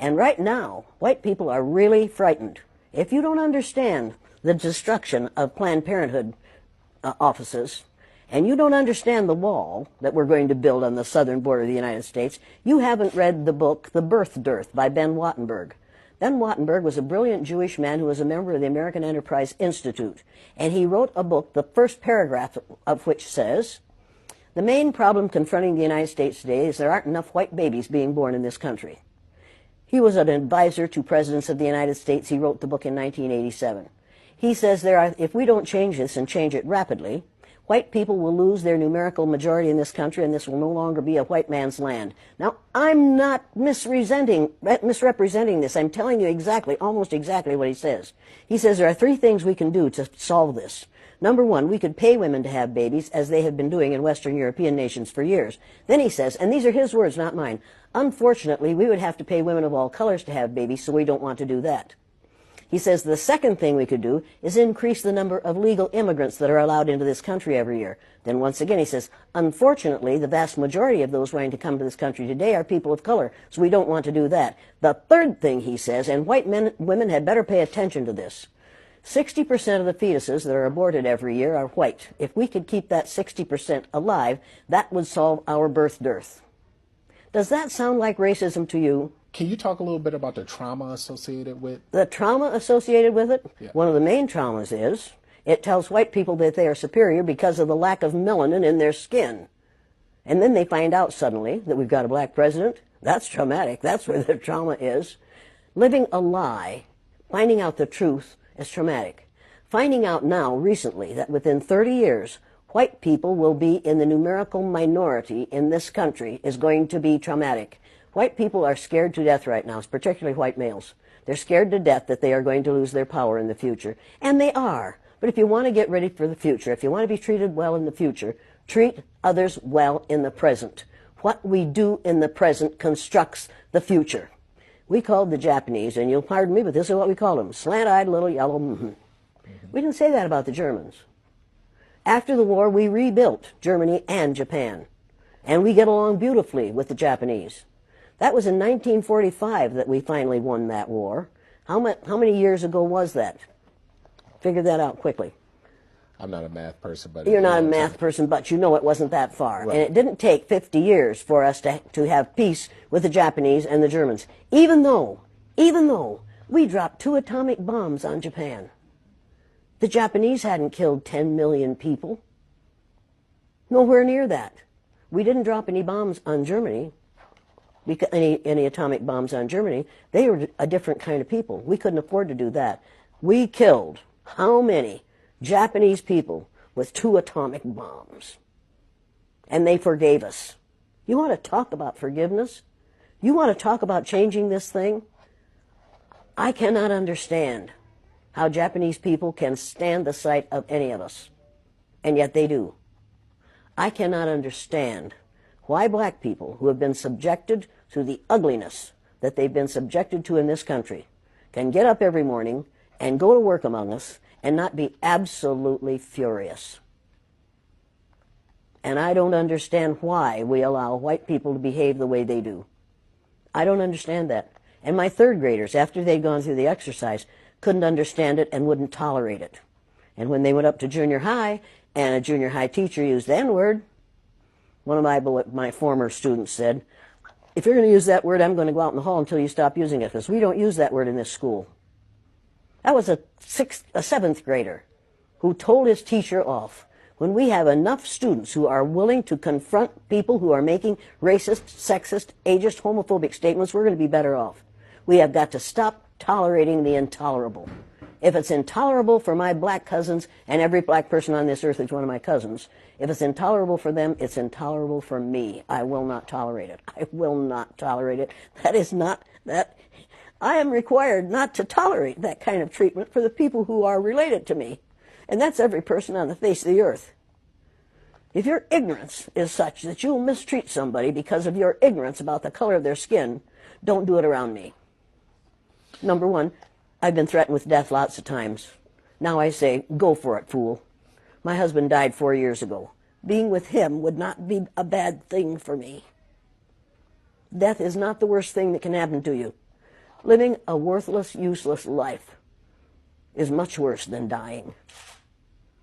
And right now, white people are really frightened. If you don't understand the destruction of Planned Parenthood offices, and you don't understand the wall that we're going to build on the southern border of the United States, you haven't read the book The Birth Dearth by Ben Wattenberg. Ben Wattenberg was a brilliant Jewish man who was a member of the American Enterprise Institute, and he wrote a book, the first paragraph of which says, "The main problem confronting the United States today is there aren't enough white babies being born in this country." He was an advisor to presidents of the United States. He wrote the book in 1987. He says if we don't change this and change it rapidly, white people will lose their numerical majority in this country, and this will no longer be a white man's land. Now, I'm not misrepresenting this. I'm telling you exactly, almost exactly what he says. He says there are three things we can do to solve this. Number one, we could pay women to have babies, as they have been doing in Western European nations for years. Then he says, and these are his words, not mine, unfortunately, we would have to pay women of all colors to have babies, so we don't want to do that. He says the second thing we could do is increase the number of legal immigrants that are allowed into this country every year. Then once again he says, unfortunately, the vast majority of those wanting to come to this country today are people of color, so we don't want to do that. The third thing he says, and women had better pay attention to this, 60% of the fetuses that are aborted every year are white. If we could keep that 60% alive, that would solve our birth dearth. Does that sound like racism to you? Can you talk a little bit about the trauma associated with? The trauma associated with it? Yeah. One of the main traumas is it tells white people that they are superior because of the lack of melanin in their skin. And then they find out suddenly that we've got a black president. That's traumatic. That's where the trauma is. Living a lie, finding out the truth, is traumatic. Finding out now, recently, that within 30 years, white people will be in the numerical minority in this country is going to be traumatic. White people are scared to death right now, particularly white males. They're scared to death that they are going to lose their power in the future. And they are. But if you want to get ready for the future, if you want to be treated well in the future, treat others well in the present. What we do in the present constructs the future. We called the Japanese, and you'll pardon me, but this is what we called them, slant-eyed little yellow We didn't say that about the Germans. After the war, we rebuilt Germany and Japan. And we get along beautifully with the Japanese. That was in 1945 that we finally won that war. How many years ago was that? Figure that out quickly. I'm not a math person, but... You're not a math person, but you know it wasn't that far. Right. And it didn't take 50 years for us to have peace with the Japanese and the Germans, even though we dropped 2 atomic bombs on Japan. The Japanese hadn't killed 10 million people. Nowhere near that. We didn't drop any bombs on Germany, any atomic bombs on Germany. They were a different kind of people. We couldn't afford to do that. We killed how many Japanese people with 2 atomic bombs? And they forgave us. You want to talk about forgiveness? You want to talk about changing this thing? I cannot understand how Japanese people can stand the sight of any of us, and yet they do. I cannot understand why black people who have been subjected to the ugliness that they've been subjected to in this country can get up every morning and go to work among us and not be absolutely furious. And I don't understand why we allow white people to behave the way they do. I don't understand that. And my third graders, after they'd gone through the exercise, couldn't understand it and wouldn't tolerate it. And when they went up to junior high and a junior high teacher used the N-word, one of my former students said, if you're going to use that word, I'm going to go out in the hall until you stop using it, because we don't use that word in this school. That was a 7th grader who told his teacher off. When we have enough students who are willing to confront people who are making racist, sexist, ageist, homophobic statements, we're going to be better off. We have got to stop tolerating the intolerable. If it's intolerable for my black cousins, and every black person on this earth is one of my cousins, if it's intolerable for them, it's intolerable for me. I will not tolerate it. I will not tolerate it. That is not that. I am required not to tolerate that kind of treatment for the people who are related to me. And that's every person on the face of the earth. If your ignorance is such that you'll mistreat somebody because of your ignorance about the color of their skin, don't do it around me. Number one, I've been threatened with death lots of times. Now I say, go for it, fool. My husband died 4 years ago. Being with him would not be a bad thing for me. Death is not the worst thing that can happen to you. Living a worthless, useless life is much worse than dying.